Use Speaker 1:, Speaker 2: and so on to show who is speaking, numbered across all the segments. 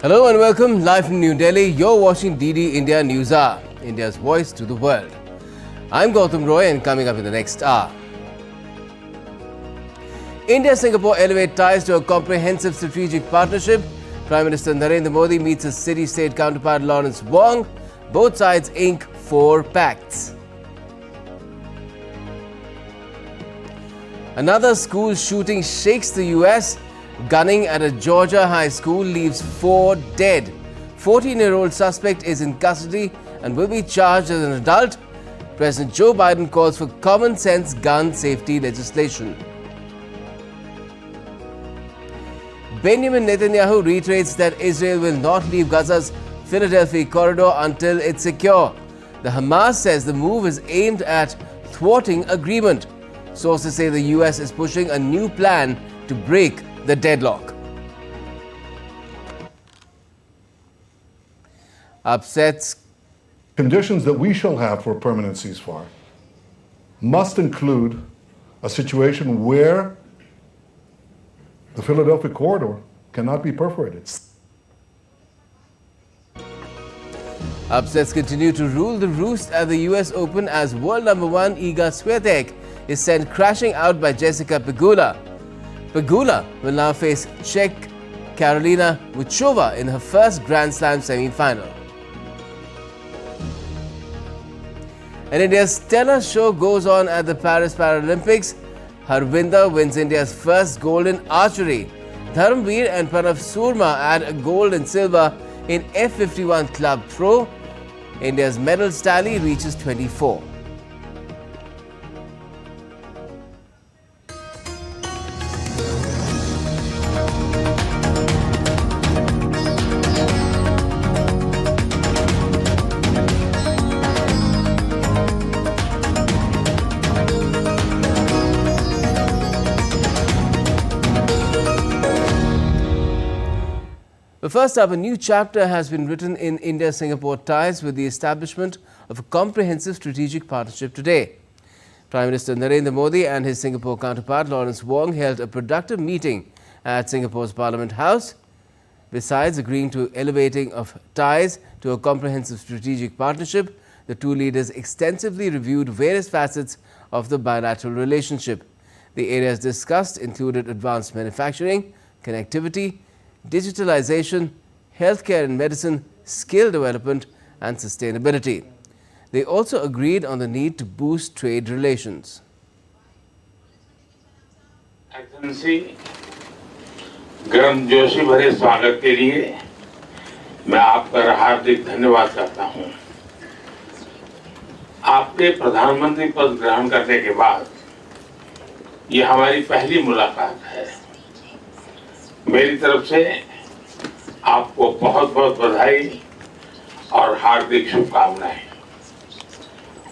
Speaker 1: Hello and welcome live from New Delhi. You're watching DD India News Hour, India's voice to the world. I'm Gautam Roy, and coming up in the next hour, India-Singapore elevate ties to a comprehensive strategic partnership. Prime Minister Narendra Modi meets his city-state counterpart Lawrence Wong. Both sides ink 4 pacts. Another school shooting shakes the US. Gunning at a Georgia high school leaves 4 dead. 14-year-old suspect is in custody and will be charged as an adult. President Joe Biden calls for common sense gun safety legislation. Benjamin Netanyahu reiterates that Israel will not leave Gaza's Philadelphia corridor until it's secure. The Hamas says the move is aimed at thwarting agreement. Sources say the US is pushing a new plan to break the deadlock. Upsets.
Speaker 2: Conditions that we shall have for a permanent ceasefire must include a situation where the Philadelphia corridor cannot be perforated.
Speaker 1: Upsets continue to rule the roost at the US Open as world number 1 Iga Swiatek is sent crashing out by Jessica Pegula. Pegula will now face Czech Karolina Muchova in her first Grand Slam semi-final. And India's stellar show goes on at the Paris Paralympics. Harvinder wins India's first gold in archery. Dharamveer and Pranav Surma add a gold and silver in F51 Club Pro. India's medals tally reaches 24. But first up, a new chapter has been written in India-Singapore ties with the establishment of a comprehensive strategic partnership today. Prime Minister Narendra Modi and his Singapore counterpart Lawrence Wong held a productive meeting at Singapore's Parliament House. Besides agreeing to elevating of ties to a comprehensive strategic partnership, the two leaders extensively reviewed various facets of the bilateral relationship. The areas discussed included advanced manufacturing, connectivity, digitalization, healthcare and medicine, skill development and sustainability. They also agreed on the need to boost trade relations.
Speaker 3: Excellency, गर्मजोशी भरे स्वागत के लिए मैं आपका हार्दिक धन्यवाद करता हूं। आपके प्रधानमंत्री पद ग्रहण करने के बाद ये हमारी पहली मुलाकात है। मेरी तरफ से आपको बहुत बहुत बधाई और हार्दिक शुभकामनाएं।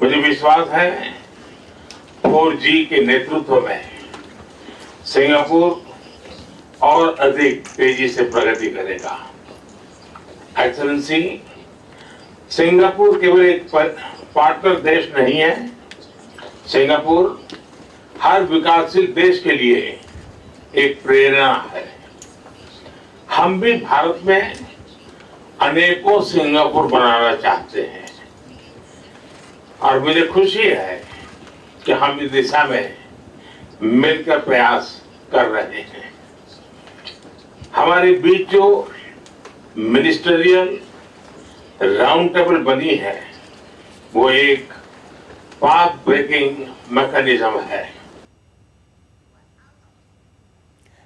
Speaker 3: मुझे विश्वास है 4G के नेतृत्व में सिंगापुर और अधिक तेजी से प्रगति करेगा। एक्सेलेंसी, सिंगापुर केवल एक पार्टनर देश नहीं है। सिंगापुर हर विकासशील देश के लिए एक प्रेरणा है। हम भी भारत में अनेकों सिंगापुर बनाना चाहते हैं और मुझे खुशी है कि हम इस दिशा में मिलकर प्रयास कर रहे हैं। हमारे बीच जो मिनिस्टरियल राउंड टेबल बनी है वो एक पाथ ब्रेकिंग मैकेनिज्म है।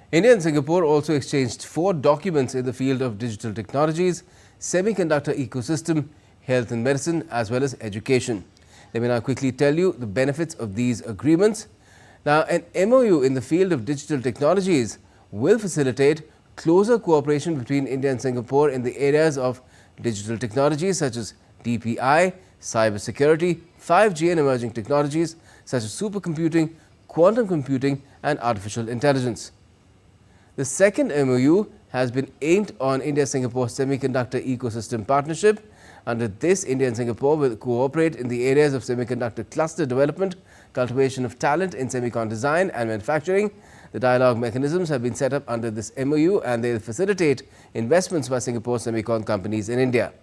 Speaker 1: India and Singapore also exchanged 4 documents in the field of digital technologies, semiconductor ecosystem, health and medicine, as well as education. Let me now quickly tell you the benefits of these agreements. Now, an MOU in the field of digital technologies will facilitate closer cooperation between India and Singapore in the areas of digital technologies such as DPI, cybersecurity, 5G and emerging technologies such as supercomputing, quantum computing and artificial intelligence. The second MOU has been aimed on India-Singapore semiconductor ecosystem partnership. Under this, India and Singapore will cooperate in the areas of semiconductor cluster development, cultivation of talent in semicon design and manufacturing, The dialogue mechanisms have been set up under this MOU and they will facilitate investments by Singapore semicon companies in India.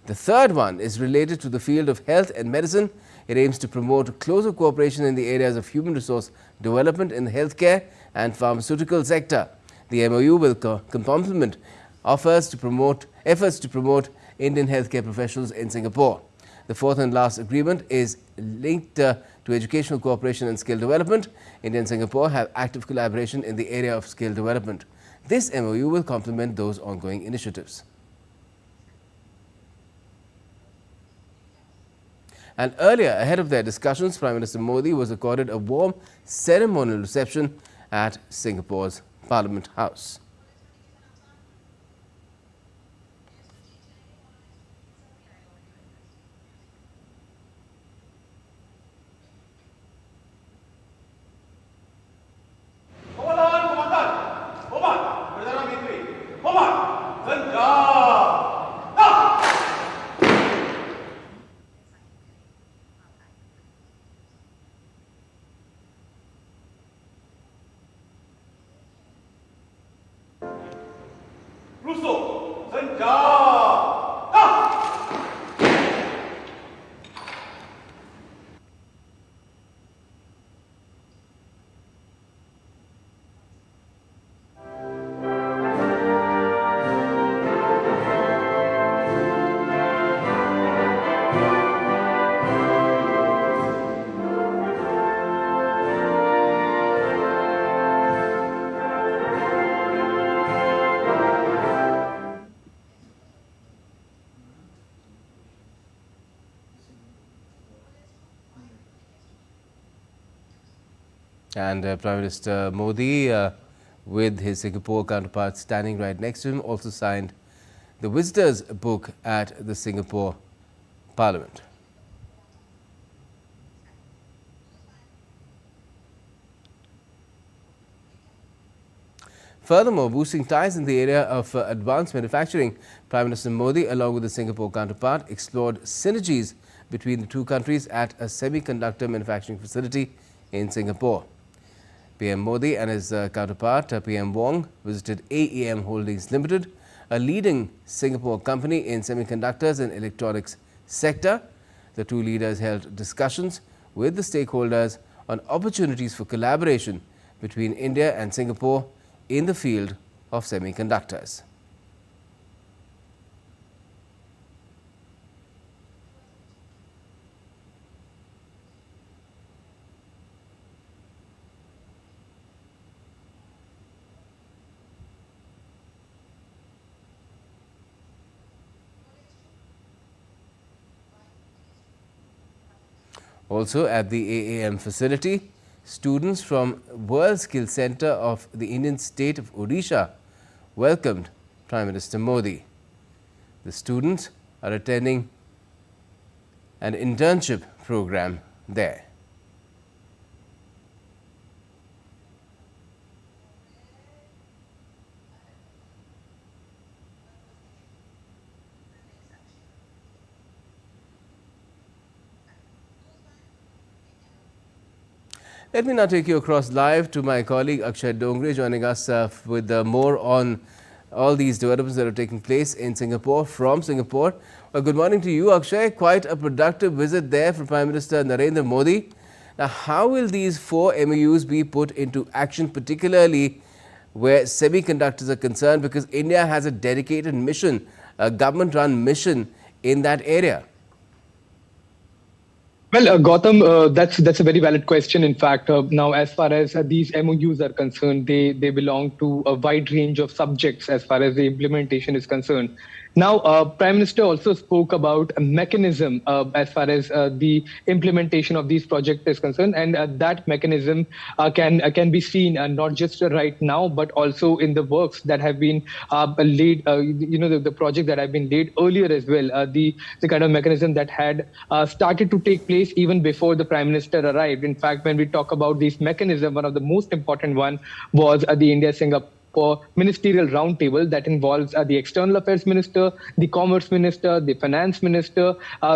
Speaker 1: The third one is related to the field of health and medicine. It aims to promote closer cooperation in the areas of human resource development in the healthcare and pharmaceutical sector. The MOU will complement efforts to promote Indian healthcare professionals in Singapore. The fourth and last agreement is linked to educational cooperation and skill development. India and Singapore have active collaboration in the area of skill development. This MOU will complement those ongoing initiatives. And earlier, ahead of their discussions, Prime Minister Modi was accorded a warm ceremonial reception at Singapore's Parliament House. And Prime Minister Modi, with his Singapore counterpart standing right next to him, also signed the Visitors Book at the Singapore Parliament. Furthermore, boosting ties in the area of advanced manufacturing, Prime Minister Modi, along with the Singapore counterpart, explored synergies between the two countries at a semiconductor manufacturing facility in Singapore. PM Modi and his counterpart, PM Wong, visited AEM Holdings Limited, a leading Singapore company in semiconductors and electronics sector. The two leaders held discussions with the stakeholders on opportunities for collaboration between India and Singapore in the field of semiconductors. Also at the AAM facility, students from World Skills Centre of the Indian state of Odisha welcomed Prime Minister Modi. The students are attending an internship program there. Let me now take you across live to my colleague Akshay Dongre, joining us with more on all these developments that are taking place in Singapore from Singapore. Well, good morning to you, Akshay. Quite a productive visit there from Prime Minister Narendra Modi. Now, how will these 4 MOUs be put into action, particularly where semiconductors are concerned, because India has a dedicated mission, a government-run mission in that area?
Speaker 4: Well, Gautam, that's a very valid question. In fact, now as far as these MOUs are concerned, they belong to a wide range of subjects as far as the implementation is concerned. Now, Prime Minister also spoke about a mechanism as far as the implementation of these projects is concerned, and that mechanism can be seen not just right now, but also in the works that have been laid. The project that have been laid earlier as well. The kind of mechanism that had started to take place even before the Prime Minister arrived. In fact, when we talk about this mechanism, one of the most important one was the India-Singapore for ministerial roundtable that involves the External Affairs Minister, the Commerce Minister, the Finance Minister.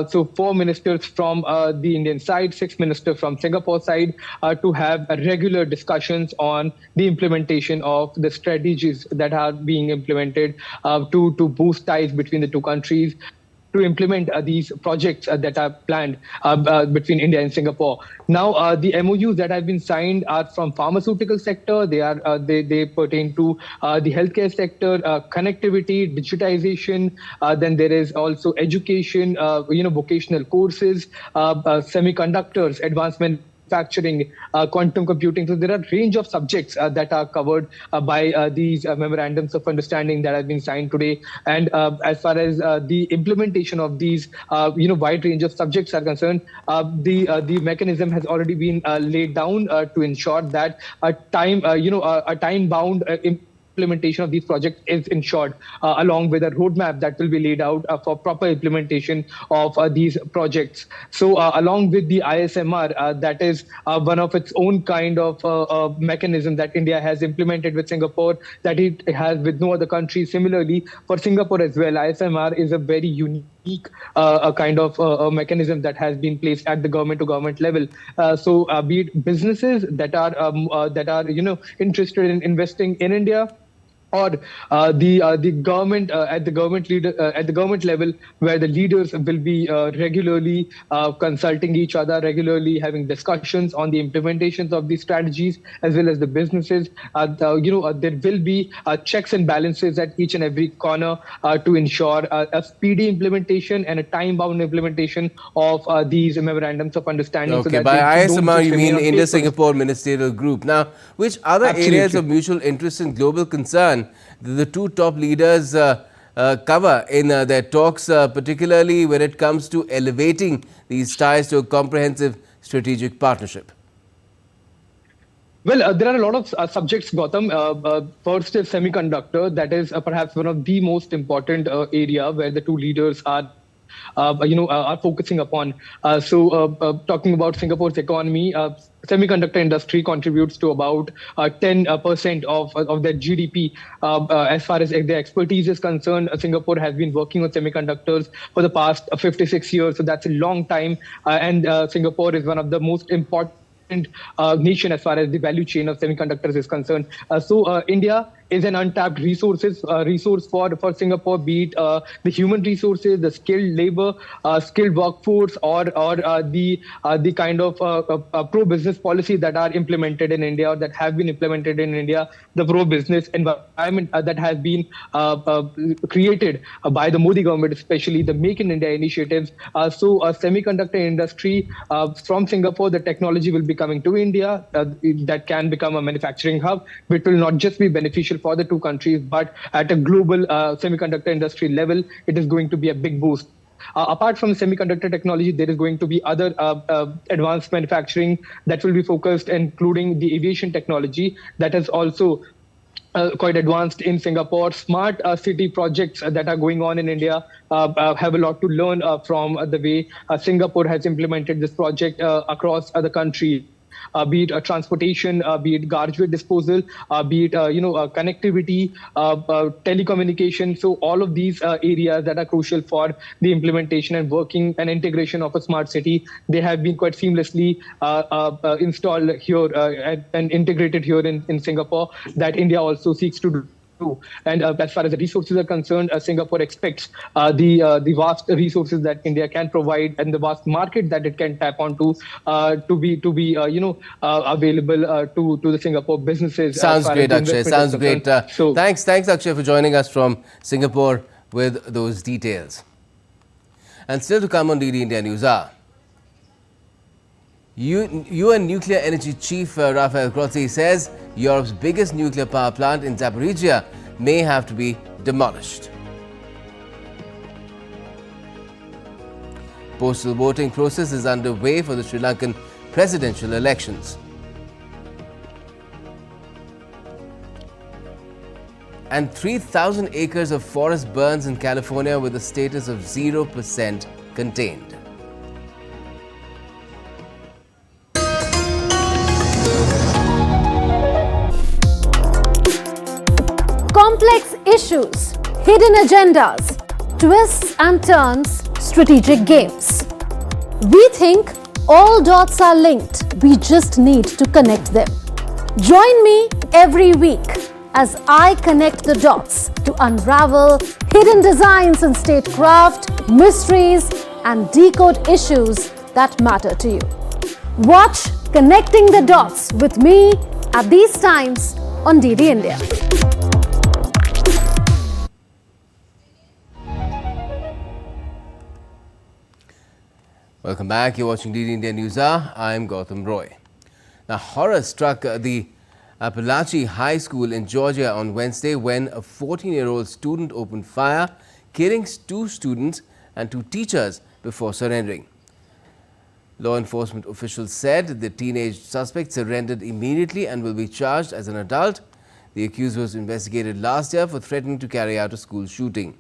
Speaker 4: So 4 ministers from the Indian side, 6 ministers from Singapore side, to have regular discussions on the implementation of the strategies that are being implemented to boost ties between the two countries, to implement these projects that are planned between India and Singapore. Now, the MOUs that have been signed are from pharmaceutical sector. They pertain to the healthcare sector, connectivity, digitization. Then there is also education, vocational courses, semiconductors, advancement manufacturing, quantum computing. So there are a range of subjects that are covered by these memorandums of understanding that have been signed today. And as far as the implementation of these, wide range of subjects are concerned, the mechanism has already been laid down to ensure that a time-bound implementation of these projects is ensured, along with a roadmap that will be laid out for proper implementation of these projects. So along with the ISMR, that is one of its own kind of mechanism that India has implemented with Singapore, that it has with no other country. Similarly, for Singapore as well, ISMR is a very unique kind of mechanism that has been placed at the government-to-government level. So be it businesses that are interested in investing in India, or the government at the government level, where the leaders will be regularly consulting each other, regularly having discussions on the implementations of these strategies, as well as the businesses. There will be checks and balances at each and every corner to ensure a speedy implementation and a time-bound implementation of these memorandums of understanding.
Speaker 1: Okay,
Speaker 4: so that
Speaker 1: by ISMR you mean
Speaker 4: India
Speaker 1: India-Singapore Ministerial Group. Now, which other areas of mutual interest and global concern the two top leaders cover in their talks, particularly when it comes to elevating these ties to a comprehensive strategic partnership?
Speaker 4: Well, there are a lot of subjects, Gautam. First is semiconductor. That is perhaps one of the most important area where the two leaders are focusing upon. Talking about Singapore's economy, semiconductor industry contributes to about 10% of their GDP. As far as their expertise is concerned, Singapore has been working on semiconductors for the past 56 years. So that's a long time. And Singapore is one of the most important nation as far as the value chain of semiconductors is concerned. India is an untapped resource for Singapore, be it the human resources, the skilled labor, skilled workforce, or the kind of pro-business policy that are implemented in India, or that have been implemented in India, the pro-business environment that has been created by the Modi government, especially the Make in India initiatives. Semiconductor industry from Singapore, the technology will be coming to India that can become a manufacturing hub, which will not just be beneficial for the two countries, but at a global semiconductor industry level, it is going to be a big boost. Apart from semiconductor technology, there is going to be other advanced manufacturing that will be focused, including the aviation technology that is also quite advanced in Singapore. Smart city projects that are going on in India have a lot to learn from the way Singapore has implemented this project across the country. Be it transportation, be it garbage disposal, be it connectivity, telecommunication. So all of these areas that are crucial for the implementation and working and integration of a smart city, they have been quite seamlessly installed here and integrated here in Singapore, that India also seeks to do. And as far as the resources are concerned, Singapore expects the vast resources that India can provide and the vast market that it can tap onto to be available to the Singapore businesses.
Speaker 1: Sounds great, Akshay. Sounds great. Thanks, Akshay, for joining us from Singapore with those details. And still to come on DD India News Hour. UN Nuclear Energy Chief Rafael Grossi says Europe's biggest nuclear power plant in Zaporizhia may have to be demolished. Postal voting process is underway for the Sri Lankan presidential elections. And 3,000 acres of forest burns in California with a status of 0% contained.
Speaker 5: hidden agendas, twists and turns, strategic games. We think all dots are linked. We just need to connect them. Join me every week as I connect the dots to unravel hidden designs in statecraft, mysteries, and decode issues that matter to you. Watch Connecting the Dots with me at these times on DD India.
Speaker 1: Welcome back. You're watching DD India News Hour. I'm Gautam Roy. Now, horror struck the Appalachia High School in Georgia on Wednesday when a 14-year-old student opened fire, killing 2 students and 2 teachers before surrendering. Law enforcement officials said the teenage suspect surrendered immediately and will be charged as an adult. The accused was investigated last year for threatening to carry out a school shooting.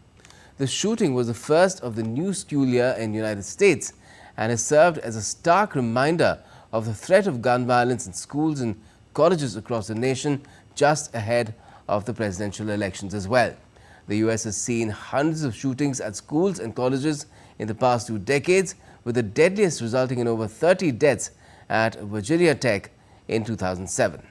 Speaker 1: The shooting was the first of the new school year in the United States and has served as a stark reminder of the threat of gun violence in schools and colleges across the nation just ahead of the presidential elections as well. The U.S. has seen hundreds of shootings at schools and colleges in the past 2 decades, with the deadliest resulting in over 30 deaths at Virginia Tech in 2007.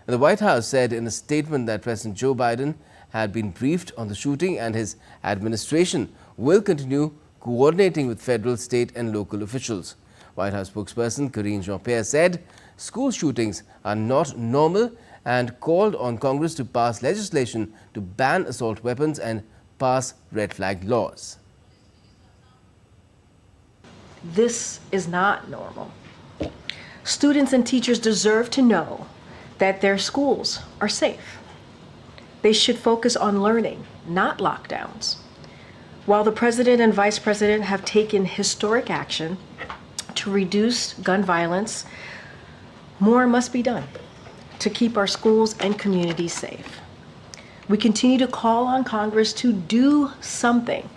Speaker 1: The White House said in a statement that President Joe Biden had been briefed on the shooting and his administration will continue coordinating with federal, state and local officials. White House spokesperson Karine Jean-Pierre said school shootings are not normal and called on Congress to pass legislation to ban assault weapons and pass red flag laws.
Speaker 6: This is not normal. Students and teachers deserve to know that their schools are safe. They should focus on learning, not lockdowns. While the President and Vice President have taken historic action to reduce gun violence, more must be done to keep our schools and communities safe. We continue to call on Congress to do something,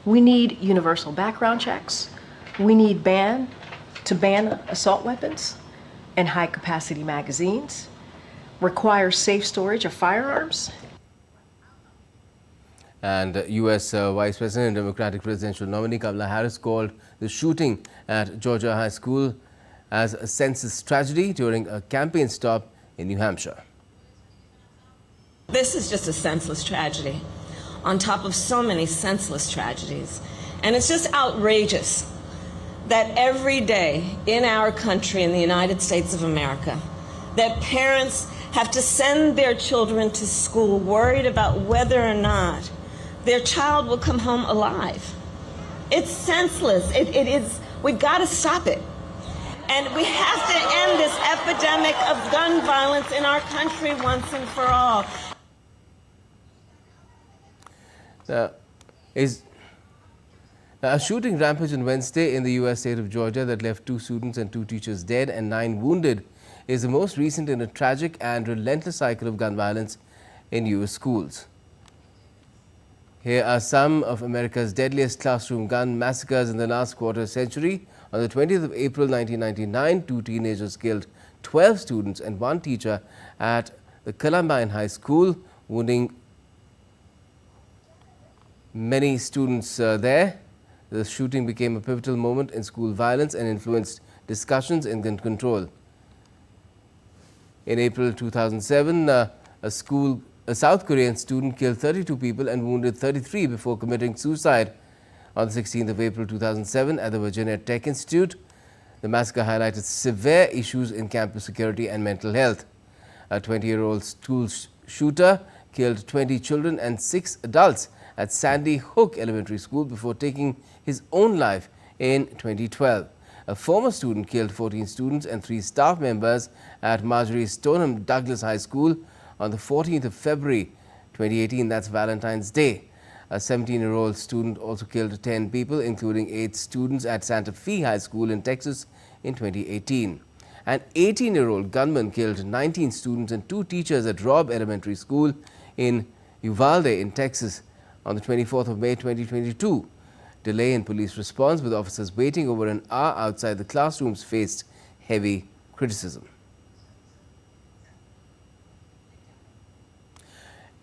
Speaker 6: We need universal background checks. We need to ban assault weapons and high-capacity magazines, require safe storage of firearms.
Speaker 1: And U.S. Vice President and Democratic presidential nominee Kamala Harris called the shooting at Georgia High School as a senseless tragedy during a campaign stop in New Hampshire.
Speaker 7: This is just a senseless tragedy on top of so many senseless tragedies. And it's just outrageous that every day in our country, in the United States of America, that parents have to send their children to school worried about whether or not their child will come home alive. It's senseless. It is. We've got to stop it. And we have to end this epidemic of gun violence in our country once and for all.
Speaker 1: A shooting rampage on Wednesday in the U.S. state of Georgia that left 2 students and 2 teachers dead and 9 wounded is the most recent in a tragic and relentless cycle of gun violence in U.S. schools. Here are some of America's deadliest classroom gun massacres in the last quarter century. On the 20th of April 1999, 2 teenagers killed 12 students and 1 teacher at the Columbine High School, wounding many students there. The shooting became a pivotal moment in school violence and influenced discussions in gun control. In April 2007, a South Korean student killed 32 people and wounded 33 before committing suicide. On the 16th of April 2007 at the Virginia Tech Institute, the massacre highlighted severe issues in campus security and mental health. A 20-year-old school shooter killed 20 children and 6 adults at Sandy Hook Elementary School before taking his own life in 2012. A former student killed 14 students and 3 staff members at Marjorie Stoneham Douglas High School on the 14th of February 2018, that's Valentine's Day. A 17-year-old student also killed 10 people, including 8 students at Santa Fe High School in Texas in 2018. An 18-year-old gunman killed 19 students and 2 teachers at Robb Elementary School in Uvalde in Texas on the 24th of May 2022. Delay in police response, with officers waiting over an hour outside the classrooms, faced heavy criticism.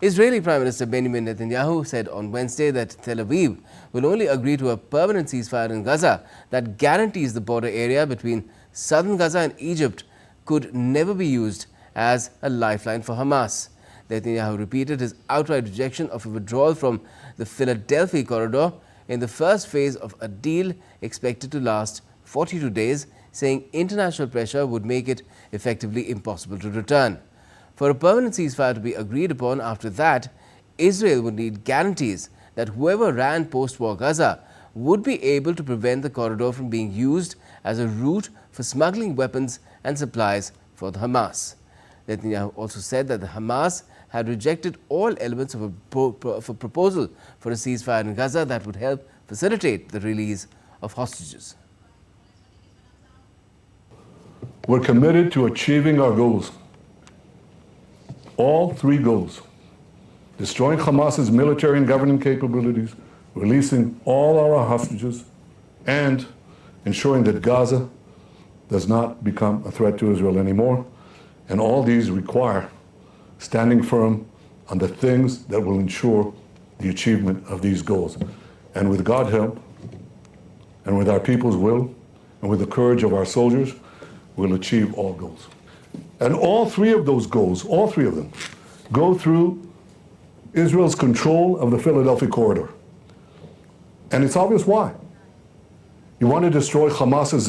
Speaker 1: Israeli Prime Minister Benjamin Netanyahu said on Wednesday that Tel Aviv will only agree to a permanent ceasefire in Gaza that guarantees the border area between southern Gaza and Egypt could never be used as a lifeline for Hamas. Netanyahu repeated his outright rejection of a withdrawal from the Philadelphia corridor in the first phase of a deal expected to last 42 days, saying international pressure would make it effectively impossible to return. For a permanent ceasefire to be agreed upon after that, Israel would need guarantees that whoever ran post-war Gaza would be able to prevent the corridor from being used as a route for smuggling weapons and supplies for the Hamas. Netanyahu also said that the Hamas had rejected all elements of a proposal for a ceasefire in Gaza that would help facilitate the release of hostages.
Speaker 2: We're committed to achieving our goals. All three goals: destroying Hamas's military and governing capabilities, releasing all our hostages, and ensuring that Gaza does not become a threat to Israel anymore. And all these require standing firm on the things that will ensure the achievement of these goals. And with God's help, and with our people's will, and with the courage of our soldiers, we'll achieve all goals. And all three of those goals, all three of them, go through Israel's control of the Philadelphia corridor. And it's obvious why. You want to destroy Hamas's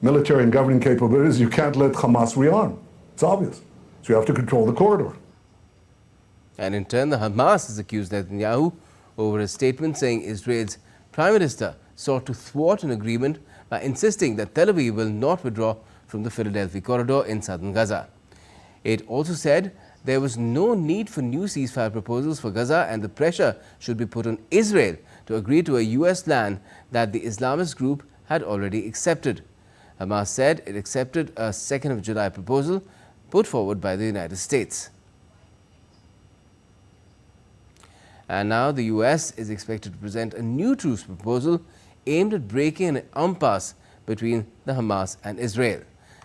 Speaker 2: military and governing capabilities, you can't let Hamas rearm. It's obvious. So you have to control the corridor.
Speaker 1: And in turn, the Hamas has accused Netanyahu over a statement saying Israel's Prime Minister sought to thwart an agreement by insisting that Tel Aviv will not withdraw from the Philadelphia corridor in southern Gaza. It also said there was no need for new ceasefire proposals for Gaza and the pressure should be put on Israel to agree to a U.S. plan that the Islamist group had already accepted. Hamas said it accepted a 2nd of July proposal put forward by the United States. And now the U.S. is expected to present a new truce proposal aimed at breaking an impasse between the Hamas and Israel.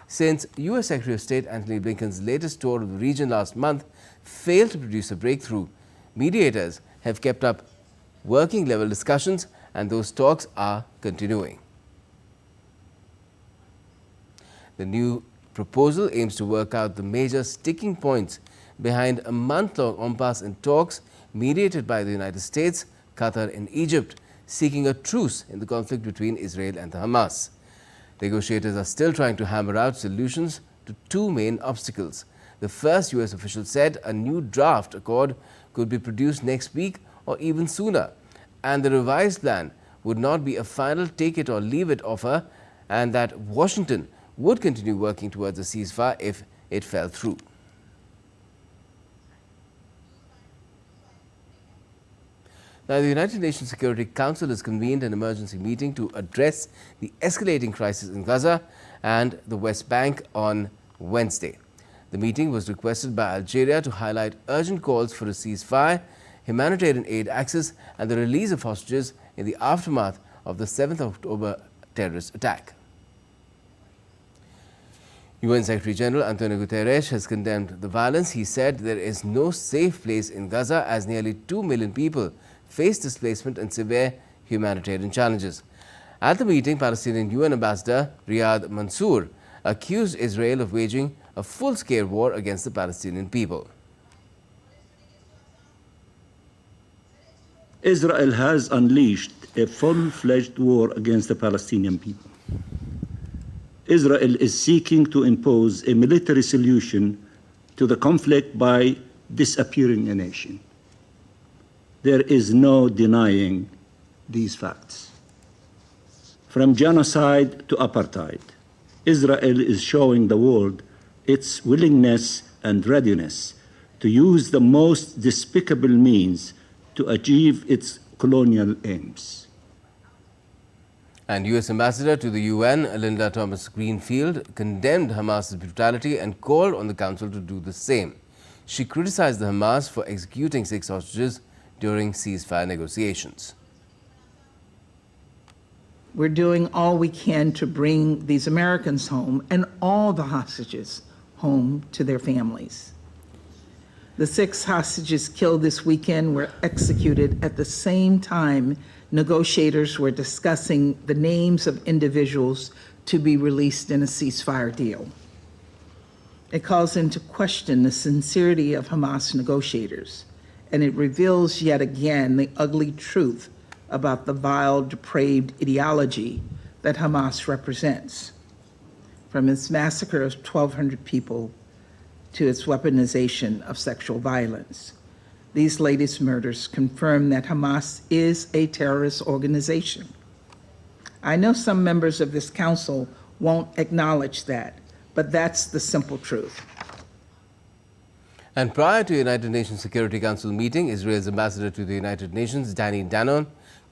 Speaker 1: Since U.S. Secretary of State Antony Blinken's latest tour of the region last month failed to produce a breakthrough, mediators have kept up working-level discussions and those talks are continuing. The new proposal aims to work out the major sticking points behind a month-long impasse in talks mediated by the United States, Qatar and Egypt, seeking a truce in the conflict between Israel and the Hamas. Negotiators are still trying to hammer out solutions to two main obstacles. The first, U.S. official said a new draft accord could be produced next week or even sooner, and the revised plan would not be a final take-it-or-leave-it offer, and that Washington would continue working towards a ceasefire if it fell through. Now, the United Nations Security Council has convened an emergency meeting to address the escalating crisis in Gaza and the West Bank on Wednesday. The meeting was requested by Algeria to highlight urgent calls for a ceasefire, humanitarian aid access and the release of hostages in the aftermath of the 7th of October terrorist attack. UN Secretary General Antonio Guterres has condemned the violence. He said there is no safe place in Gaza as nearly 2 million people face displacement and severe humanitarian challenges. At the meeting, Palestinian UN Ambassador Riyad Mansour accused Israel of waging a full-scale war against the Palestinian people.
Speaker 8: Israel has unleashed a full-fledged war against the Palestinian people. Israel is seeking to impose a military solution to the conflict by disappearing a nation. There is no denying these facts. From genocide to apartheid, Israel is showing the world its willingness and readiness to use the most despicable means to achieve its colonial aims.
Speaker 1: And U.S. Ambassador to the UN, Linda Thomas-Greenfield, condemned Hamas's brutality and called on the Council to do the same. She criticized the Hamas for executing 6 hostages during ceasefire negotiations.
Speaker 9: We're doing all we can to bring these Americans home and all the hostages home to their families. The 6 hostages killed this weekend were executed at the same time negotiators were discussing the names of individuals to be released in a ceasefire deal. It calls into question the sincerity of Hamas negotiators, and it reveals yet again the ugly truth about the vile, depraved ideology that Hamas represents, from its massacre of 1,200 people to its weaponization of sexual violence. These latest murders confirm that Hamas is a terrorist organization. I know some members of this council won't acknowledge that, but that's the simple truth.
Speaker 1: And prior to United Nations Security Council meeting, Israel's ambassador to the United Nations, Danny Danon,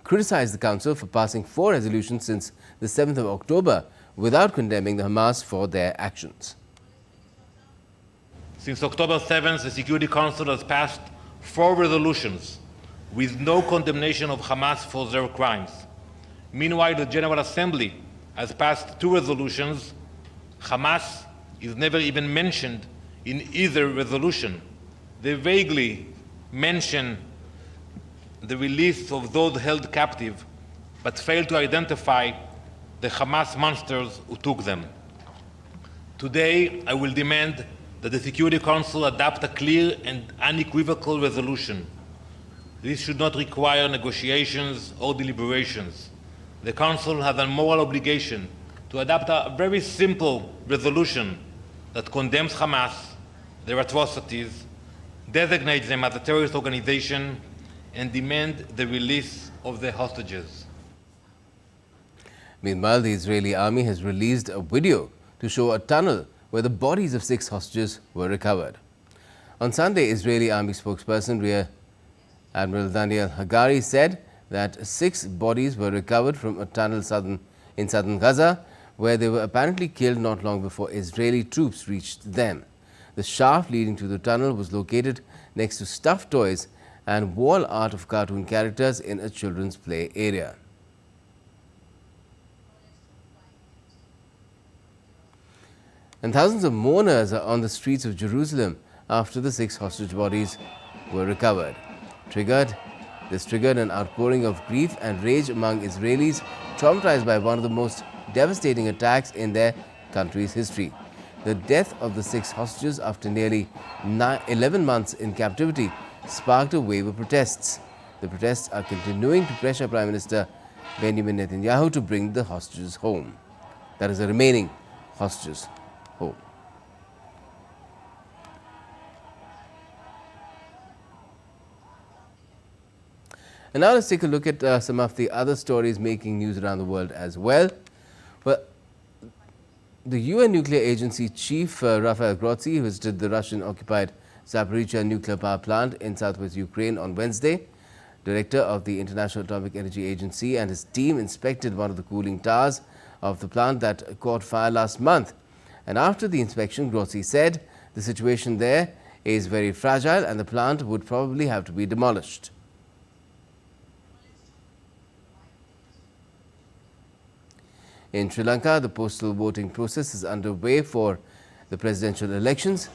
Speaker 1: criticized the Council for passing 4 resolutions since the 7th of October without condemning the Hamas for their actions.
Speaker 10: Since October 7th, the Security Council has passed 4 resolutions with no condemnation of Hamas for their crimes. Meanwhile, the General Assembly has passed 2 resolutions. Hamas is never even mentioned in either resolution. They vaguely mention the release of those held captive, but fail to identify the Hamas monsters who took them. Today, I will demand that the Security Council adopt a clear and unequivocal resolution. This should not require negotiations or deliberations. The Council has a moral obligation to adopt a very simple resolution that condemns Hamas, their atrocities, designates them as a terrorist organization, and demand the release of the hostages.
Speaker 1: Meanwhile, the Israeli army has released a video to show a tunnel where the bodies of 6 hostages were recovered. On Sunday, Israeli army spokesperson Rear Admiral Daniel Hagari said that 6 bodies were recovered from a tunnel in southern Gaza, where they were apparently killed not long before Israeli troops reached them. The shaft leading to the tunnel was located next to stuffed toys and wall art of cartoon characters in a children's play area. And thousands of mourners are on the streets of Jerusalem after the 6 hostage bodies were recovered. This triggered an outpouring of grief and rage among Israelis traumatized by one of the most devastating attacks in their country's history. The death of the 6 hostages after nearly 11 months in captivity sparked a wave of protests. The protests are continuing to pressure Prime Minister Benjamin Netanyahu to bring the hostages home. That is, the remaining hostages home. And now let's take a look at some of the other stories making news around the world as well. Well, the UN Nuclear Agency Chief Rafael Grossi visited the Russian-occupied Zaporizhzhia nuclear power plant in southwest Ukraine on Wednesday. Director of the International Atomic Energy Agency and his team inspected one of the cooling towers of the plant that caught fire last month. And after the inspection, Grossi said the situation there is very fragile and the plant would probably have to be demolished. In Sri Lanka, the postal voting process is underway for the presidential elections.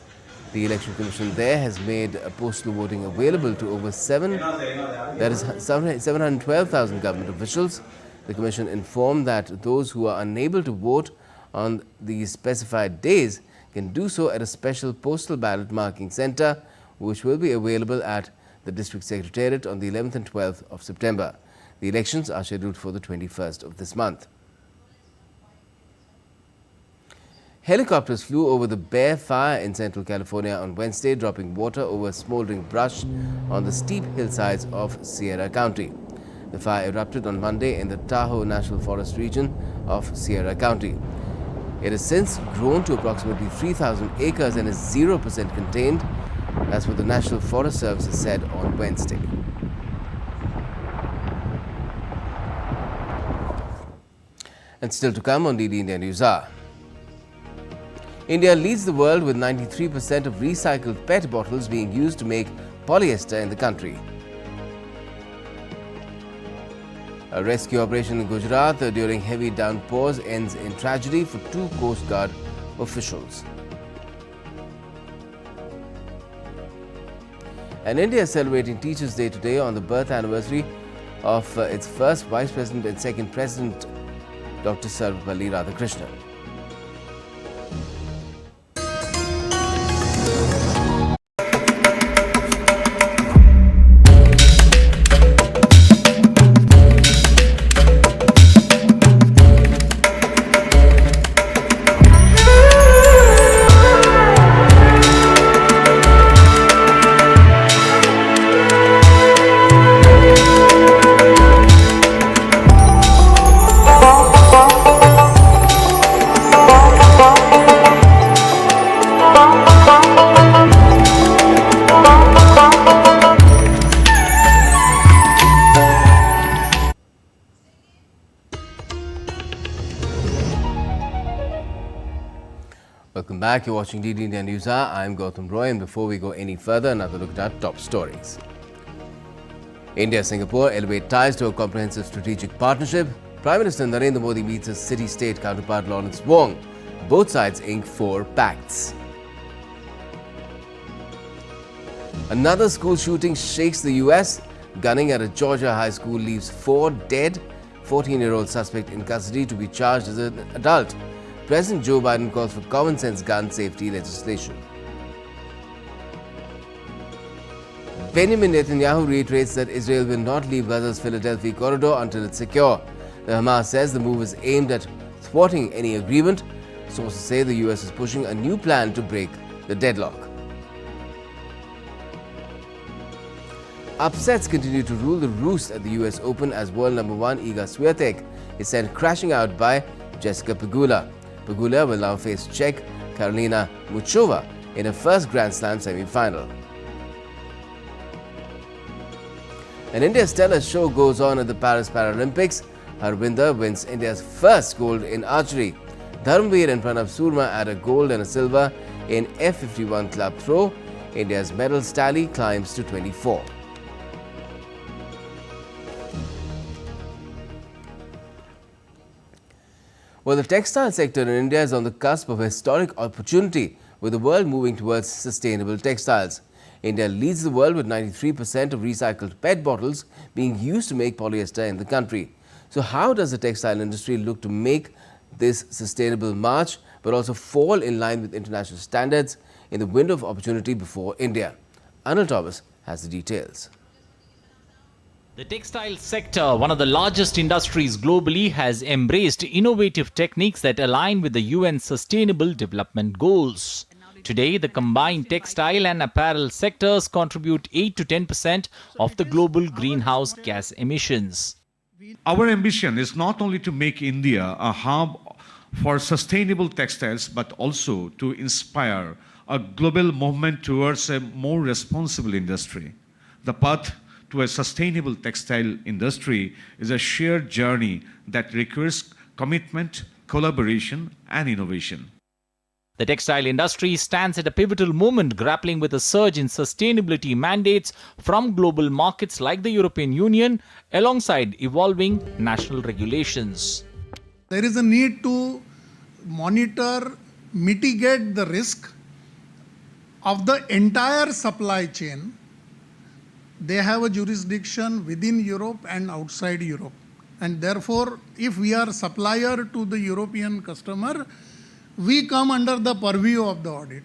Speaker 1: The Election Commission there has made postal voting available to over 712,000 government officials. The Commission informed that those who are unable to vote on the specified days can do so at a special postal ballot marking centre, which will be available at the District Secretariat on the 11th and 12th of September. The elections are scheduled for the 21st of this month. Helicopters flew over the Bear Fire in Central California on Wednesday, dropping water over smoldering brush on the steep hillsides of Sierra County. The fire erupted on Monday in the Tahoe National Forest region of Sierra County. It has since grown to approximately 3,000 acres and is 0% contained. That's what the National Forest Service has said on Wednesday. And still to come on DD India News Hour. India leads the world with 93% of recycled PET bottles being used to make polyester in the country. A rescue operation in Gujarat during heavy downpours ends in tragedy for 2 Coast Guard officials. And India is celebrating Teachers' Day today on the birth anniversary of its first Vice President and second President, Dr. Sarvapalli Radhakrishnan. Welcome back. You're watching DD India News Hour. I'm Gautam Roy, and before we go any further, another look at our top stories. India-Singapore elevate ties to a comprehensive strategic partnership. Prime Minister Narendra Modi meets his city-state counterpart Lawrence Wong. Both sides ink 4 pacts. Another school shooting shakes the US. Gunning at a Georgia high school leaves 4 dead. 14-year-old suspect in custody to be charged as an adult. President Joe Biden calls for common-sense gun safety legislation. Benjamin Netanyahu reiterates that Israel will not leave Gaza's Philadelphia corridor until it's secure. The Hamas says the move is aimed at thwarting any agreement. Sources say the US is pushing a new plan to break the deadlock. Upsets continue to rule the roost at the US Open as world number 1 Iga Swiatek is sent crashing out by Jessica Pegula. Pegula will now face Czech Karolina Muchova in her first Grand Slam semi-final. An India stellar show goes on at the Paris Paralympics. Harbinder wins India's first gold in archery. Dharmveer and Pranav Surma add a gold and a silver in F51 club throw. India's medals tally climbs to 24. Well, the textile sector in India is on the cusp of a historic opportunity, with the world moving towards sustainable textiles. India leads the world with 93% of recycled PET bottles being used to make polyester in the country. So how does the textile industry look to make this sustainable march, but also fall in line with international standards in the window of opportunity before India? Anil Thomas has the details.
Speaker 11: The textile sector, one of the largest industries globally, has embraced innovative techniques that align with the UN Sustainable Development Goals. Today, the combined textile and apparel sectors contribute 8 to 10% of the global greenhouse gas emissions.
Speaker 12: Our ambition is not only to make India a hub for sustainable textiles, but also to inspire a global movement towards a more responsible industry. The path to a sustainable textile industry is a shared journey that requires commitment, collaboration, and innovation.
Speaker 11: The textile industry stands at a pivotal moment, grappling with a surge in sustainability mandates from global markets like the European Union, alongside evolving national regulations.
Speaker 13: There is a need to monitor, mitigate the risk of the entire supply chain. They have a jurisdiction within Europe and outside Europe. And therefore, if we are supplier to the European customer, we come under the purview of the audit.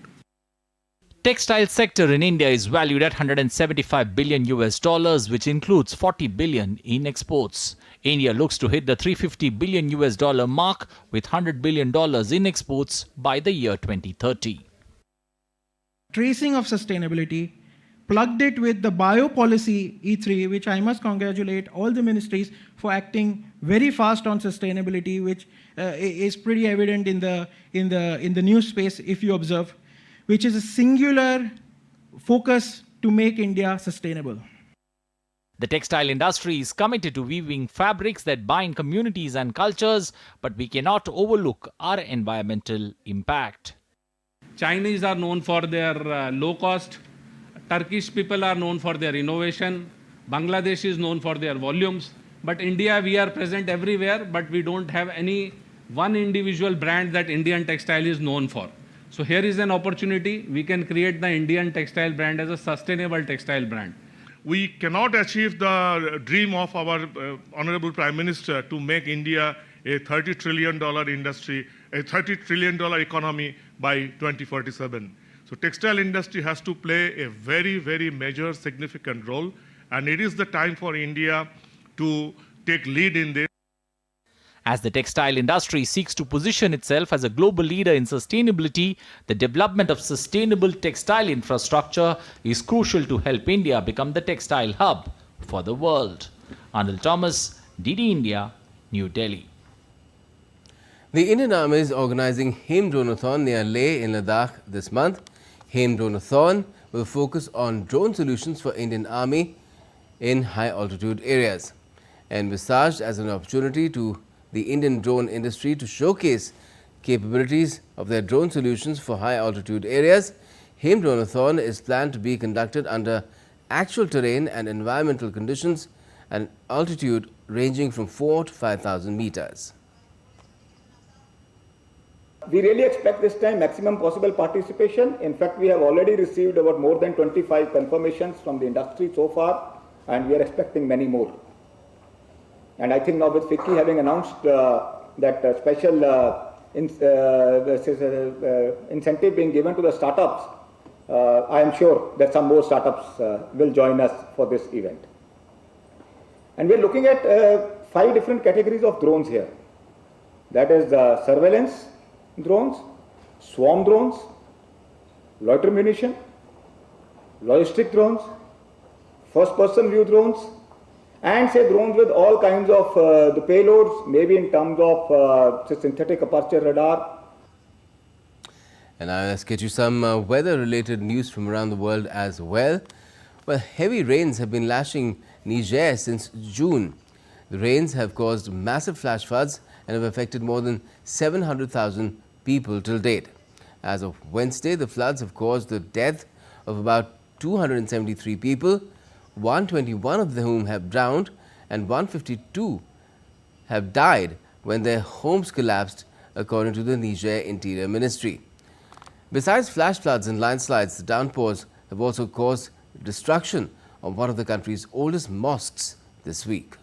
Speaker 11: Textile sector in India is valued at $175 billion, which includes $40 billion in exports. India looks to hit the $350 billion mark with $100 billion in exports by the year 2030.
Speaker 14: Tracing of sustainability, plugged it with the biopolicy E3, which I must congratulate all the ministries for acting very fast on sustainability, which is pretty evident in the news space if you observe, which is a singular focus to make India sustainable.
Speaker 11: The textile industry is committed to weaving fabrics that bind communities and cultures, but we cannot overlook our environmental impact.
Speaker 15: Chinese are known for their low cost. Turkish people are known for their innovation. Bangladesh is known for their volumes. But India, we are present everywhere, but we don't have any one individual brand that Indian textile is known for. So here is an opportunity. We can create the Indian textile brand as a sustainable textile brand.
Speaker 16: We cannot achieve the dream of our Honorable Prime Minister to make India a $30 trillion industry, a $30 trillion economy by 2047. So textile industry has to play a very, very major, significant role, and it is the time for India to take lead in this.
Speaker 11: As the textile industry seeks to position itself as a global leader in sustainability, the development of sustainable textile infrastructure is crucial to help India become the textile hub for the world. Anil Thomas, DD India, New Delhi.
Speaker 1: The Indian Army is organizing Hem Dronathon near Leh in Ladakh this month. Hem Dronathon will focus on drone solutions for Indian Army in high-altitude areas. Envisaged as an opportunity to the Indian drone industry to showcase capabilities of their drone solutions for high-altitude areas, Hem Dronathon is planned to be conducted under actual terrain and environmental conditions at an altitude ranging from 4,000 to 5,000 meters.
Speaker 17: We really expect this time maximum possible participation. In fact, we have already received about more than 25 confirmations from the industry so far, and we are expecting many more. And I think now with FICCI having announced that special incentive being given to the startups, I am sure that some more startups will join us for this event. And we are looking at 5 different categories of drones here. That is surveillance drones, swarm drones, loiter munition, logistic drones, first-person view drones, and say drones with all kinds of the payloads, maybe in terms of synthetic aperture radar.
Speaker 1: And now let's get you some weather-related news from around the world as well. Well, heavy rains have been lashing Niger since June. The rains have caused massive flash floods and have affected more than 700,000 people till date. As of Wednesday, the floods have caused the death of about 273 people, 121 of whom have drowned and 152 have died when their homes collapsed, according to the Niger Interior Ministry. Besides flash floods and landslides, the downpours have also caused destruction of one of the country's oldest mosques this week.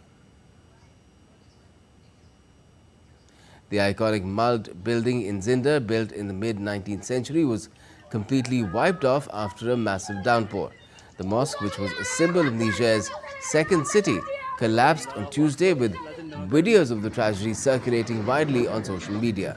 Speaker 1: The iconic mud building in Zinder, built in the mid-19th century, was completely wiped off after a massive downpour. The mosque, which was a symbol of Niger's second city, collapsed on Tuesday, with videos of the tragedy circulating widely on social media.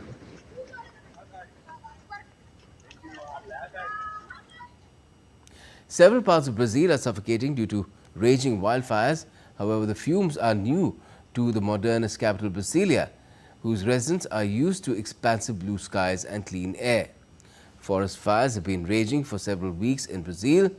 Speaker 1: Several parts of Brazil are suffocating due to raging wildfires. However, the fumes are new to the modernist capital Brasilia, whose residents are used to expansive blue skies and clean air. Forest fires have been raging for several weeks in Brazil.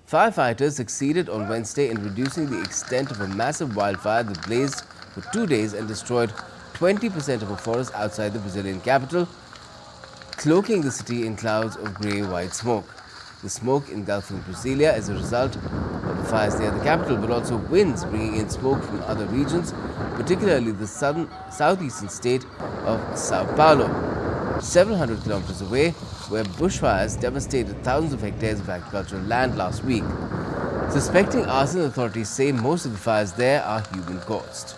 Speaker 1: Firefighters succeeded on Wednesday in reducing the extent of a massive wildfire that blazed for 2 days and destroyed 20% of a forest outside the Brazilian capital, cloaking the city in clouds of grey-white smoke. The smoke engulfing Brasilia is a result of the fires near the capital, but also winds bringing in smoke from other regions, particularly the southeastern state of Sao Paulo, several hundred kilometers away, where bushfires devastated thousands of hectares of agricultural land last week. Suspecting arson, authorities say most of the fires there are human-caused.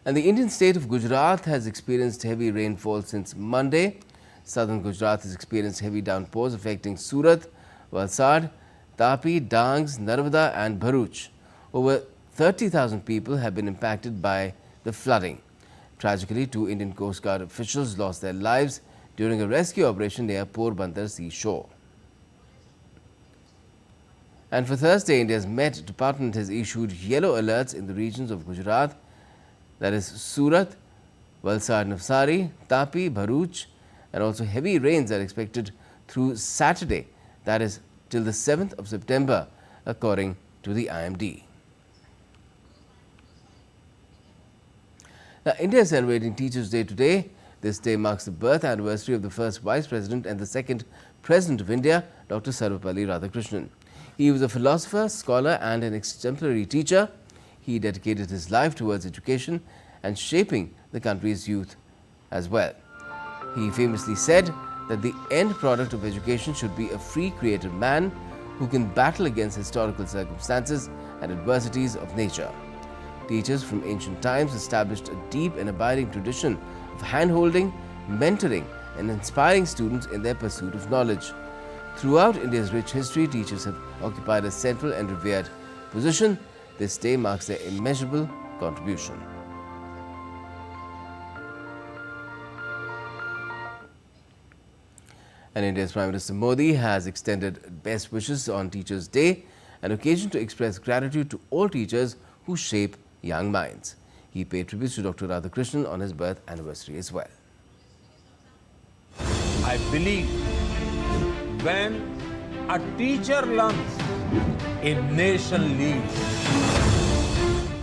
Speaker 1: And the Indian state of Gujarat has experienced heavy rainfall since Monday. Southern Gujarat has experienced heavy downpours affecting Surat, Valsad, Tapi, Dangs, Narmada and Bharuch. Over 30,000 people have been impacted by the flooding. Tragically, 2 Indian Coast Guard officials lost their lives during a rescue operation near Porbandar seashore. And for Thursday, India's Met Department has issued yellow alerts in the regions of Gujarat, that is Surat, Valsad Navsari, Tapi, Bharuch, and also heavy rains are expected through Saturday, that is till the 7th of September, according to the IMD. Now, India is celebrating Teachers' Day today. This day marks the birth anniversary of the first Vice President and the second President of India, Dr. Sarvepalli Radhakrishnan. He was a philosopher, scholar and an exemplary teacher. He dedicated his life towards education and shaping the country's youth as well. He famously said that the end product of education should be a free, creative man who can battle against historical circumstances and adversities of nature. Teachers from ancient times established a deep and abiding tradition of hand-holding, mentoring and inspiring students in their pursuit of knowledge. Throughout India's rich history, teachers have occupied a central and revered position. This day marks their immeasurable contribution. And India's Prime Minister Modi has extended best wishes on Teachers' Day, an occasion to express gratitude to all teachers who shape young minds. He paid tribute to Dr. Radhakrishnan on his birth anniversary as well.
Speaker 18: I believe when a teacher learns, a nation leads.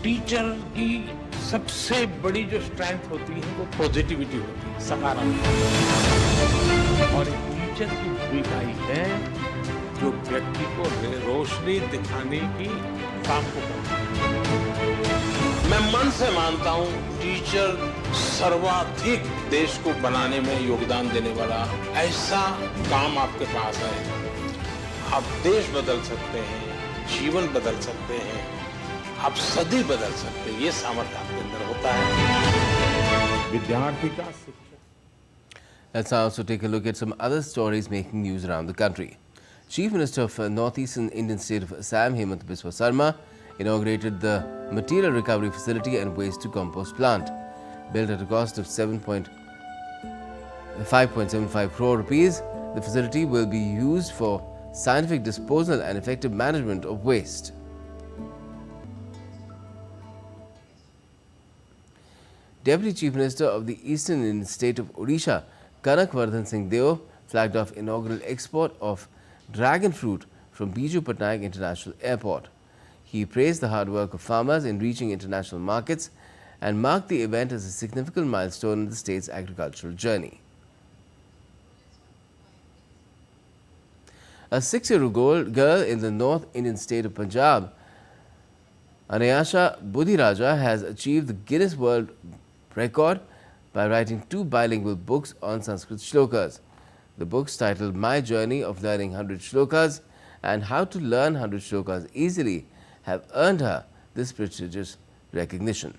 Speaker 18: Teacher की सबसे बड़ी जो strength होती है वो positivity होती है, सकारात्मक। और एक टीचर की भूमिका है जो व्यक्ति को रोशनी दिखाने की काम को करता है। मैं मन से मानता हूँ टीचर सर्वाधिक देश को बनाने में योगदान देने वाला ऐसा काम आपके पास है। आप देश बदल सकते हैं, जीवन बदल सकते हैं, आप सदी बदल सकते हैं। ये सामर्थ्य आपके अंदर होता है। विद्यार्थी का शिक्षा।
Speaker 1: Let's also take a look at some other stories making news around the country. Chief Minister of Northeastern Indian state of Assam, Hemant Biswa Sarma, inaugurated the Material Recovery Facility and Waste to Compost plant. Built at a cost of 5.75 crore rupees, the facility will be used for scientific disposal and effective management of waste. Deputy Chief Minister of the Eastern Indian state of Odisha, Kanak Vardhan Singh Deo, flagged off inaugural export of dragon fruit from Biju Patnaik International Airport. He praised the hard work of farmers in reaching international markets and marked the event as a significant milestone in the state's agricultural journey. A 6-year-old girl in the North Indian state of Punjab, Anayasha Budhiraja, has achieved the Guinness World Record by writing 2 bilingual books on Sanskrit shlokas. The books, titled My Journey of Learning 100 Shlokas and How to Learn 100 Shlokas Easily, have earned her this prestigious recognition.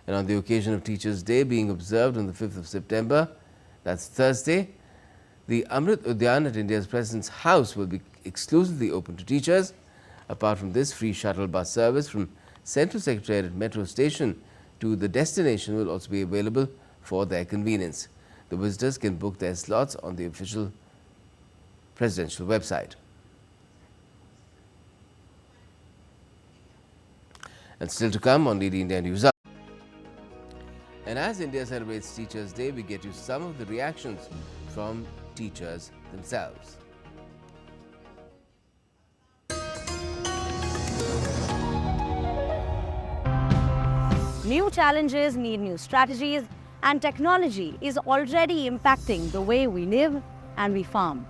Speaker 1: And on the occasion of Teachers' Day being observed on the 5th of September, that's Thursday, the Amrit Udyan at India's President's house will be exclusively open to teachers. Apart from this, free shuttle bus service from Central Secretariat Metro Station to the destination will also be available for their convenience. The visitors can book their slots on the official presidential website. And still to come on DD India News. And as India celebrates Teachers' Day, we get you some of the reactions from teachers themselves.
Speaker 19: New challenges need new strategies, and technology is already impacting the way we live and we farm.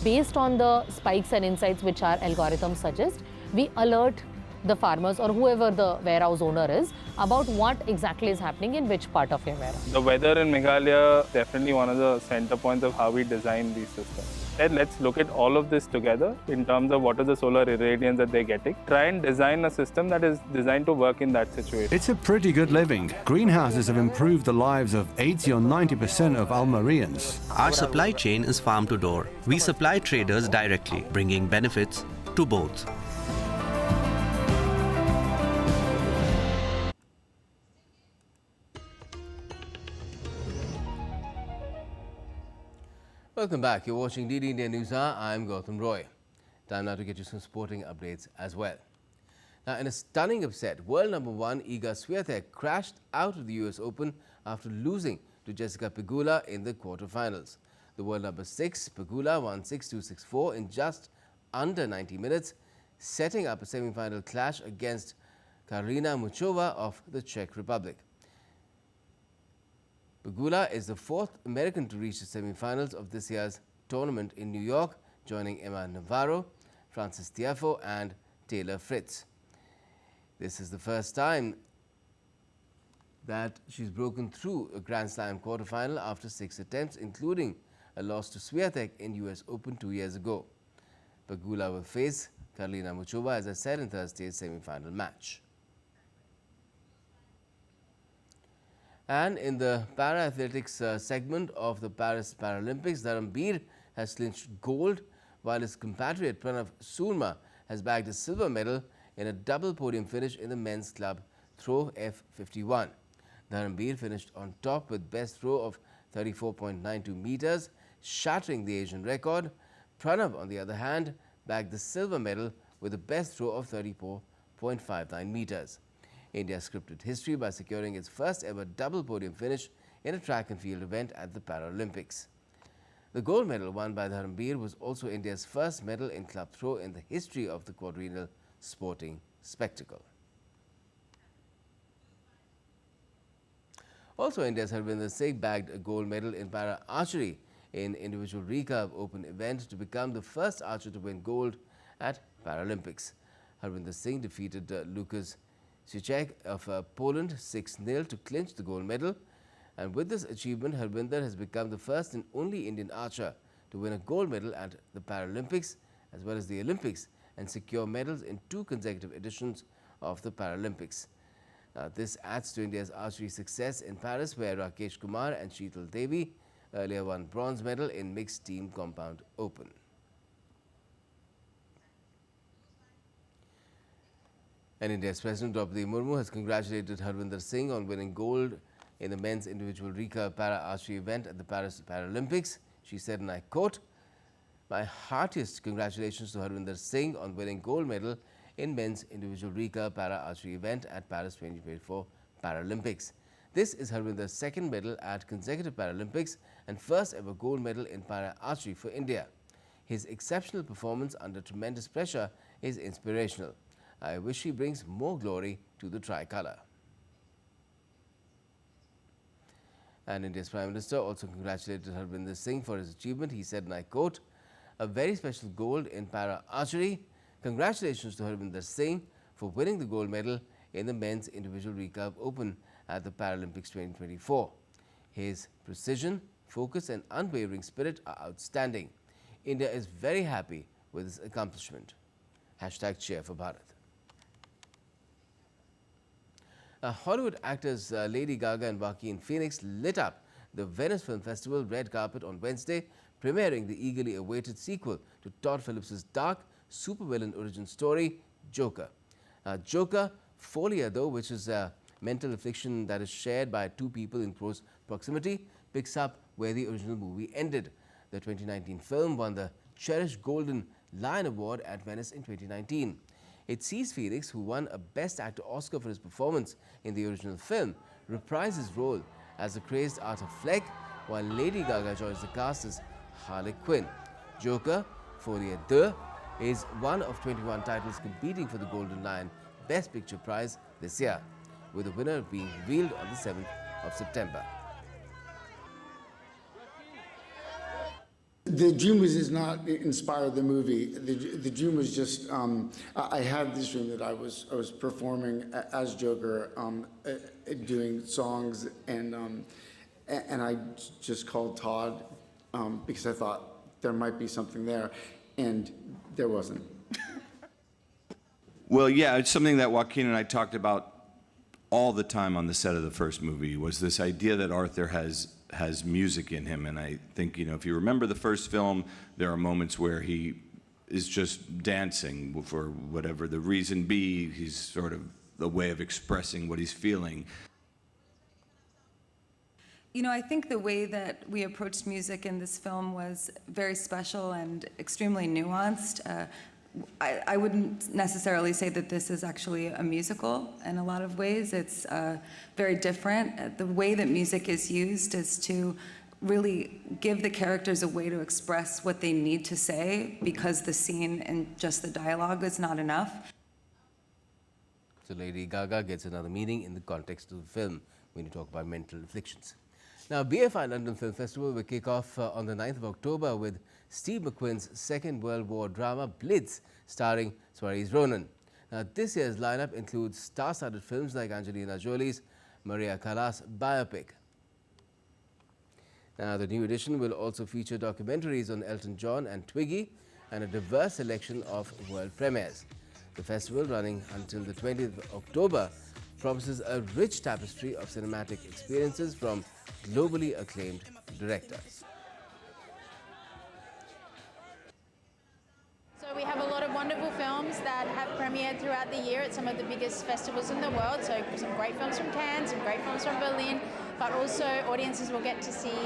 Speaker 20: Based on the spikes and insights which our algorithms suggest, we alert the farmers or whoever the warehouse owner is about what exactly is happening in which part of your warehouse.
Speaker 21: The weather in Meghalaya is definitely one of the center points of how we design these systems. Then let's look at all of this together in terms of what are the solar irradiance that they're getting. Try and design a system that is designed to work in that situation.
Speaker 22: It's a pretty good living. Greenhouses have improved the lives of 80 or 90% of Almerians.
Speaker 23: Our supply chain is farm to door. We supply traders directly, bringing benefits to both.
Speaker 1: Welcome back. You're watching DD India News Hour. I'm Gautam Roy. Time now to get you some sporting updates as well. Now, in a stunning upset, world number 1 Iga Swiatek crashed out of the US Open after losing to Jessica Pegula in the quarterfinals. The world number 6 Pegula won 6-2, 6-4 in just under 90 minutes, setting up a semi-final clash against Karina Muchova of the Czech Republic. Pegula is the 4th American to reach the semi-finals of this year's tournament in New York, joining Emma Navarro, Francis Tiafoe and Taylor Fritz. This is the first time that she's broken through a Grand Slam quarterfinal after 6 attempts, including a loss to Swiatek in US Open 2 years ago. Pegula will face Karolina Muchova, as I said, in Thursday's semi-final match. And in the para-athletics segment of the Paris Paralympics, Dharamveer has clinched gold, while his compatriot Pranav Surma has bagged a silver medal in a double podium finish in the men's club throw F51. Dharamveer finished on top with best throw of 34.92 meters, shattering the Asian record. Pranav, on the other hand, bagged the silver medal with a best throw of 34.59 meters. India scripted history by securing its first ever double podium finish in a track and field event at the Paralympics. The gold medal won by Dharamveer was also India's first medal in club throw in the history of the quadrennial sporting spectacle. Also, India's Harvinder Singh bagged a gold medal in para archery in individual recurve open event to become the first archer to win gold at Paralympics. Harvinder Singh defeated Lukasz Cicek of Poland 6-0 to clinch the gold medal. And with this achievement, Harvinder has become the first and only Indian archer to win a gold medal at the Paralympics as well as the Olympics and secure medals in 2 consecutive editions of the Paralympics. This adds to India's archery success in Paris, where Rakesh Kumar and Sheetal Devi earlier won bronze medal in mixed team compound open. And India's President Draupadi Murmu has congratulated Harvinder Singh on winning gold in the men's individual recurve para-archery event at the Paris Paralympics. She said, and I quote, "My heartiest congratulations to Harvinder Singh on winning gold medal in men's individual recurve para-archery event at Paris 2024 Paralympics. This is Harvinder's second medal at consecutive Paralympics and first ever gold medal in para-archery for India. His exceptional performance under tremendous pressure is inspirational. I wish he brings more glory to the tricolour." And India's Prime Minister also congratulated Harvinder Singh for his achievement. He said, and I quote, "A very special gold in para-archery. Congratulations to Harvinder Singh for winning the gold medal in the men's individual recurve open at the Paralympics 2024. His precision, focus and unwavering spirit are outstanding. India is very happy with his accomplishment." #Cheer for Bharat. Hollywood actors Lady Gaga and Joaquin Phoenix lit up the Venice Film Festival red carpet on Wednesday, premiering the eagerly awaited sequel to Todd Phillips' dark supervillain origin story, Joker. Joker, folia though, which is a mental affliction that is shared by 2 people in close proximity, picks up where the original movie ended. The 2019 film won the cherished Golden Lion Award at Venice in 2019. It sees Phoenix, who won a Best Actor Oscar for his performance in the original film, reprise his role as the crazed Arthur Fleck, while Lady Gaga joins the cast as Harley Quinn. Joker, Folie deux, is one of 21 titles competing for the Golden Lion Best Picture prize this year, with the winner being revealed on the 7th of September.
Speaker 3: The dream does not inspire the movie. The dream was just I had this dream that I was performing as Joker, doing songs, and I just called Todd because I thought there might be something there, and there wasn't.
Speaker 4: Well, yeah, it's something that Joaquin and I talked about all the time on the set of the first movie, was this idea that Arthur has music in him. And I think, you know, if you remember the first film, there are moments where he is just dancing for whatever the reason be. He's sort of a way of expressing what he's feeling.
Speaker 5: You know, I think the way that we approached music in this film was very special and extremely nuanced. I wouldn't necessarily say that this is actually a musical in a lot of ways. It's very different. The way that music is used is to really give the characters a way to express what they need to say, because the scene and just the dialogue is not enough.
Speaker 1: So Lady Gaga gets another meaning in the context of the film when you talk about mental afflictions. Now, BFI London Film Festival will kick off on the 9th of October with Steve McQueen's Second World War drama Blitz, starring Saoirse Ronan. Now, this year's lineup includes star-studded films like Angelina Jolie's Maria Callas biopic. Now, the new edition will also feature documentaries on Elton John and Twiggy and a diverse selection of world premieres. The festival, running until the 20th of October, promises a rich tapestry of cinematic experiences from globally acclaimed directors.
Speaker 2: So we have a lot of wonderful films that have premiered throughout the year at some of the biggest festivals in the world. So some great films from Cannes, some great films from Berlin, but also audiences will get to see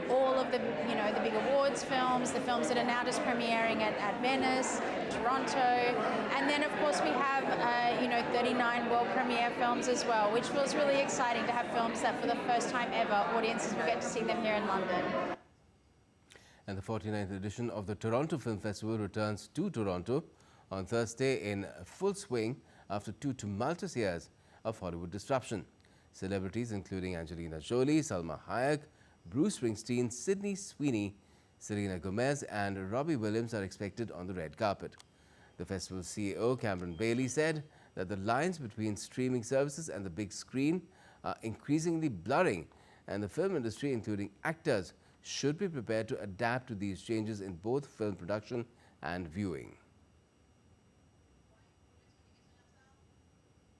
Speaker 2: all of the, the big awards films, the films that are now just premiering at Venice, Toronto, and then of course we have 39 world premiere films as well, which feels really exciting to have films that for the first time ever audiences will get to see them here in London.
Speaker 1: And the 49th edition of the Toronto Film Festival returns to Toronto on Thursday in full swing after 2 tumultuous years of Hollywood disruption. Celebrities including Angelina Jolie, Salma Hayek, Bruce Springsteen, Sydney Sweeney, Selena Gomez and Robbie Williams are expected on the red carpet. The festival's CEO Cameron Bailey said that the lines between streaming services and the big screen are increasingly blurring, and the film industry, including actors, should be prepared to adapt to these changes in both film production and viewing.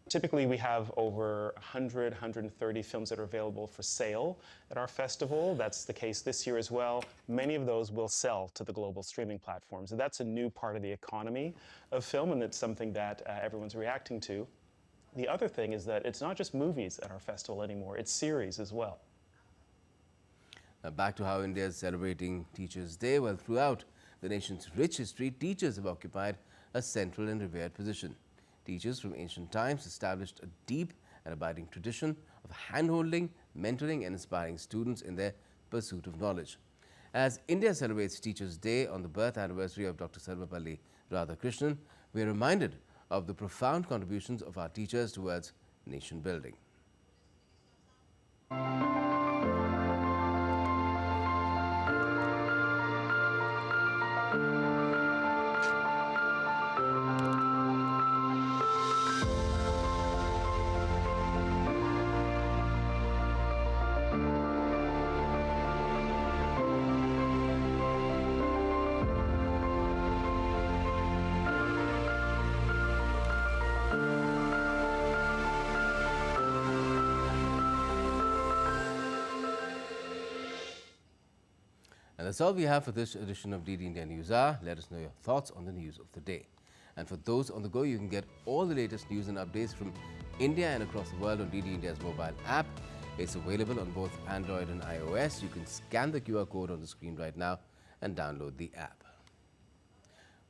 Speaker 6: Typically, we have over 100, 130 films that are available for sale at our festival. That's the case this year as well. Many of those will sell to the global streaming platforms. So that's a new part of the economy of film, and it's something that everyone's reacting to. The other thing is that it's not just movies at our festival anymore, it's series as well.
Speaker 1: Now back to how India is celebrating Teachers' Day. Well, throughout the nation's rich history, teachers have occupied a central and revered position. Teachers from ancient times established a deep and abiding tradition of hand-holding, mentoring and inspiring students in their pursuit of knowledge. As India celebrates Teachers' Day on the birth anniversary of Dr. Sarvapalli Radhakrishnan, we are reminded of the profound contributions of our teachers towards nation building. And that's all we have for this edition of DD India News Hour. Let us know your thoughts on the news of the day. And for those on the go, you can get all the latest news and updates from India and across the world on DD India's mobile app. It's available on both Android and iOS. You can scan the QR code on the screen right now and download the app.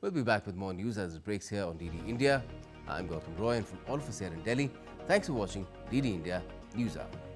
Speaker 1: We'll be back with more news as it breaks here on DD India. I'm Gautam Roy, and from all of us here in Delhi, thanks for watching DD India News Hour.